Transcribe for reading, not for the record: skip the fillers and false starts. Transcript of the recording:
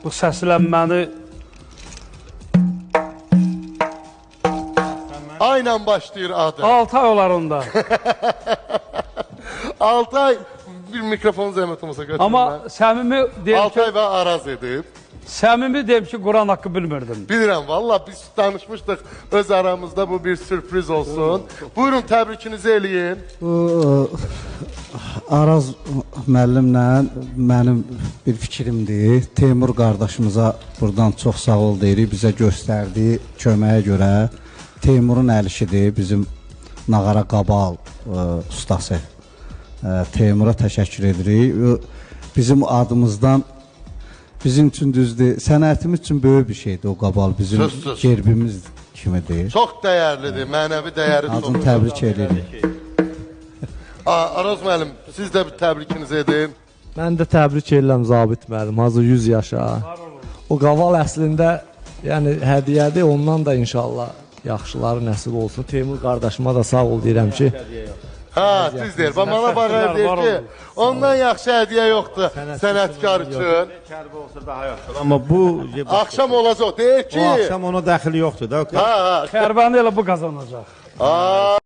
bu səslənməni Aynen başlayır adı. 6 ay olar onda. 6 ay bir mikrofonu zəhmət olmasa götürün. Amma səmimi deyim 6 ki, ay və araz edib. səmimi deyim ki, Quran haqqı bilmirdim. Bilirəm, valla biz danışmışdıq öz aramızda, bu bir sürpriz olsun. Buyurun, təbrikinizi eləyin. Bu Araz müəllimlə mənim bir fikrimdir. Teymur qardaşımıza buradan çox sağ ol deyirik. Bizə göstərdiyi köməyə görə. Teymurun əlişidir, bizim Nağara Qabal ustası. Teymura təşəkkür edirik. Bizim adımızdan, bizim üçün düzdür, sənətimiz üçün böyük bir şeydir o Qabal, bizim Söz. gerbimiz kimidir. Çox dəyərlidir, mənəvi dəyəri çox. Adını təbrik edirik. Araz müəllim, siz də bir təbrikinizi edin. Mən də təbrik edirəm Zabit müəllim, hazır 100 yaşa. O qaval əslində, yəni hədiyyədir, ondan da inşallah yaxşıları nəsib olsun. Teymur qardaşıma da sağ ol deyirəm ki, Ha, siz deyir, bana baxar deyir ki, ondan yaxşı hədiyyə yoxdur sənətkar üçün. Kərbi olsa daha yaxşıdır. Amma bu Axşam olacaq, deyir ki. o axşam ona dəxili yoxdur da. Ha, Kərbəni elə bu qazanacaq. ha.